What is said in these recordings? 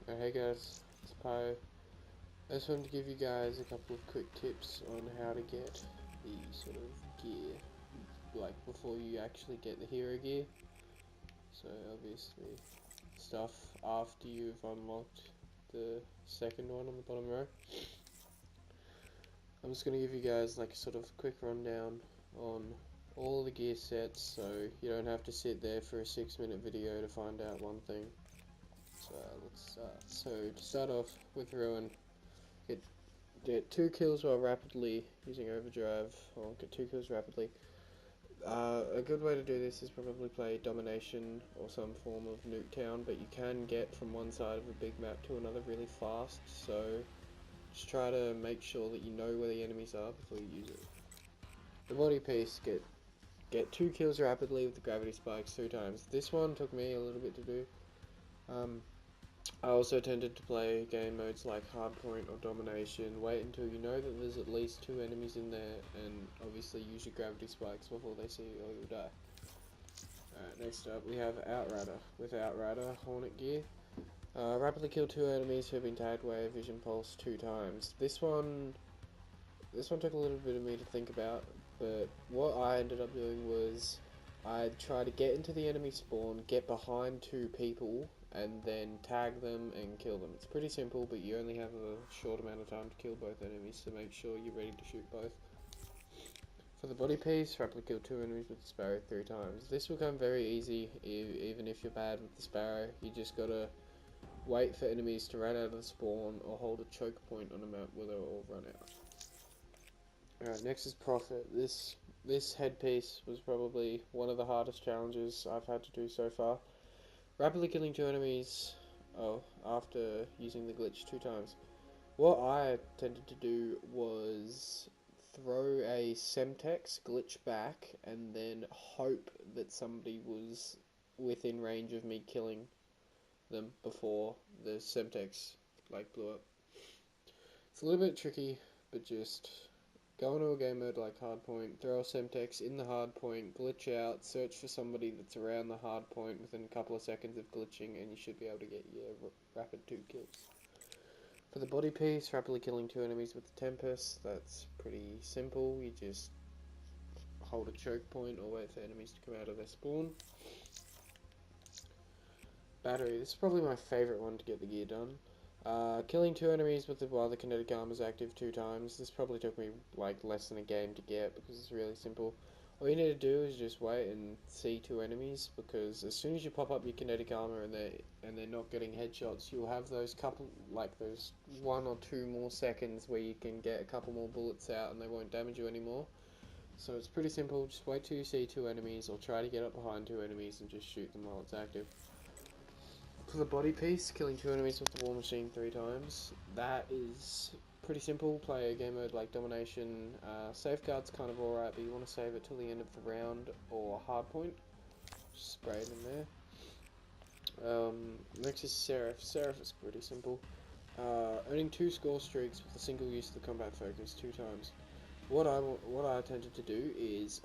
Hey guys, it's Pi. I just wanted to give you guys a couple of quick tips on how to get the sort of gear, like before you actually get the hero gear. So obviously stuff after you've unlocked the second one on the bottom row. I'm just going to give you guys like a sort of quick rundown on all the gear sets so you don't have to sit there for a 6-minute video to find out one thing. So let's start. So to start off with Ruin, get 2 kills while rapidly using overdrive, or get 2 kills rapidly. A good way to do this is probably play Domination or some form of Nuketown, but you can get from one side of a big map to another really fast, so just try to make sure that you know where the enemies are before you use it. The body piece, get 2 kills rapidly with the gravity spikes 3 times. This one took me a little bit to do. I also tended to play game modes like Hardpoint or Domination. Wait until you know that there's at least 2 enemies in there, and obviously use your gravity spikes before they see you or you'll die. Alright, next up we have Outrider. With Outrider, Hornet gear. Rapidly kill 2 enemies who have been tagged Wave Vision Pulse 2 times. This one took a little bit of me to think about, but what I ended up doing was I'd try to get into the enemy spawn, get behind 2 people, and then tag them and kill them. It's pretty simple, but you only have a short amount of time to kill both enemies, so make sure you're ready to shoot both. For the body piece, rapidly kill 2 enemies with the Sparrow 3 times. This will come very easy, even if you're bad with the Sparrow. You just gotta wait for enemies to run out of the spawn, or hold a choke point on a map where they'll all run out. Alright, next is Prophet. This headpiece was probably one of the hardest challenges I've had to do so far. Rapidly killing 2 enemies after using the glitch 2 times. What I tended to do was throw a Semtex, glitch back, and then hope that somebody was within range of me killing them before the Semtex blew up. It's a little bit tricky, but just go into a game mode like Hardpoint, throw a Semtex in the hardpoint, glitch out, search for somebody that's around the hardpoint within a couple of seconds of glitching, and you should be able to get your rapid 2 kills. For the body piece, rapidly killing 2 enemies with the Tempest, that's pretty simple. You just hold a choke point or wait for enemies to come out of their spawn. Battery, this is probably my favourite one to get the gear done. Killing 2 enemies while the kinetic armor is active 2 times. This probably took me like less than a game to get because it's really simple. All you need to do is just wait and see 2 enemies, because as soon as you pop up your kinetic armor and they're not getting headshots, you'll have those those 1 or 2 more seconds where you can get a couple more bullets out and they won't damage you anymore. So it's pretty simple. Just wait till you see 2 enemies, or try to get up behind 2 enemies and just shoot them while it's active. For the body piece, killing 2 enemies with the War Machine 3 times. That is pretty simple. Play a game mode like Domination. Safeguard's kind of alright, but you want to save it till the end of the round, or Hardpoint. Just spray it in there. Next is Seraph. Seraph is pretty simple. Earning 2 score streaks with a single use of the combat focus 2 times. What I tended to do is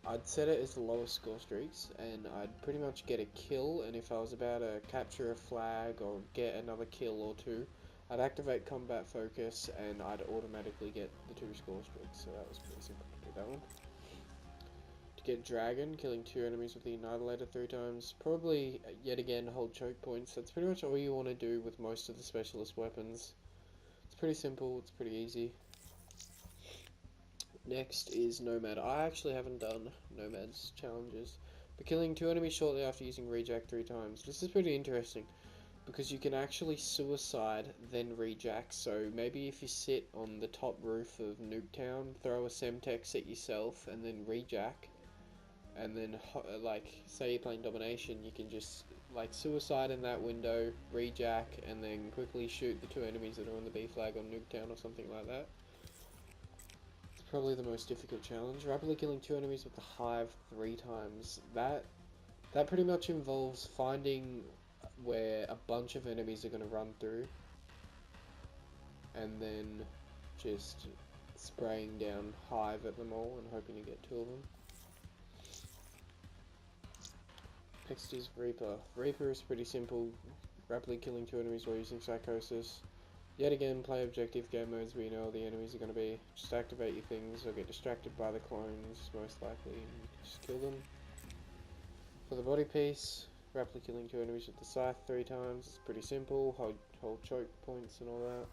I'd set it as the lowest score streaks, and I'd pretty much get a kill, and if I was about to capture a flag or get another kill or 2, I'd activate combat focus and I'd automatically get the 2 score streaks, so that was pretty simple to do that one. To get Dragon, killing 2 enemies with the Annihilator 3 times, probably yet again hold choke points. That's pretty much all you want to do with most of the specialist weapons. It's pretty simple, it's pretty easy. Next is Nomad. I actually haven't done Nomad's challenges, but killing 2 enemies shortly after using Rejack 3 times. This is pretty interesting, because you can actually suicide, then rejack. So maybe if you sit on the top roof of Nuketown, throw a Semtex at yourself, and then rejack, and then, say you're playing Domination, you can just, suicide in that window, rejack, and then quickly shoot the 2 enemies that are on the B flag on Nuketown or something like that. Probably the most difficult challenge. Rapidly killing 2 enemies with the Hive 3 times. That pretty much involves finding where a bunch of enemies are going to run through, and then just spraying down Hive at them all and hoping to get 2 of them. Next is Reaper. Reaper is pretty simple, rapidly killing 2 enemies while using Psychosis. Yet again, play objective game modes where you know all the enemies are going to be. Just activate your things or get distracted by the clones, most likely, and just kill them. For the body piece, rapidly killing 2 enemies with the scythe 3 times. It's pretty simple, hold choke points and all that.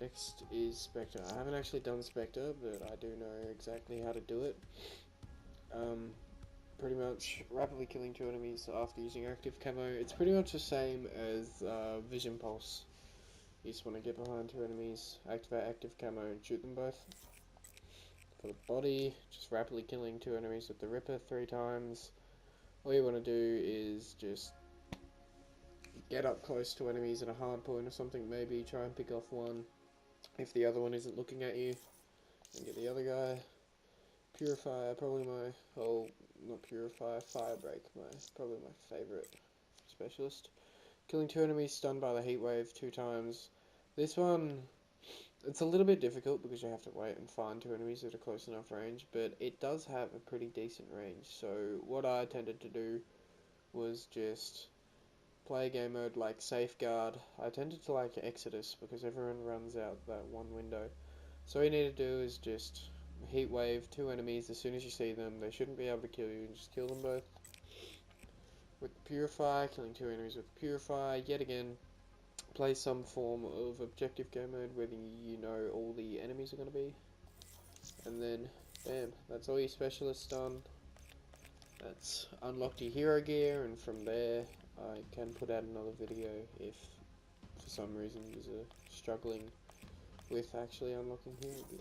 Next is Spectre. I haven't actually done Spectre, but I do know exactly how to do it. Pretty much rapidly killing 2 enemies after using active camo. It's pretty much the same as Vision Pulse. You just want to get behind 2 enemies, activate active camo and shoot them both. For the body, just rapidly killing 2 enemies with the Ripper 3 times. All you want to do is just get up close to enemies at a hard point or something, maybe try and pick off one if the other one isn't looking at you, and get the other guy. Purifier, probably my, not Purifier, Firebreak, probably my favourite specialist. Killing 2 enemies stunned by the heat wave 2 times. This one, it's a little bit difficult because you have to wait and find 2 enemies at a close enough range, but it does have a pretty decent range. So what I tended to do was just play game mode like Safeguard. I tended to like Exodus because everyone runs out that one window. So all you need to do is just heat wave 2 enemies as soon as you see them. They shouldn't be able to kill you, just kill them both. With Purify, killing 2 enemies with Purify, yet again, play some form of objective game mode whether you know all the enemies are going to be. And then, bam, that's all your specialists done. That's unlocked your hero gear, and from there, I can put out another video if for some reason you're struggling with actually unlocking hero gear.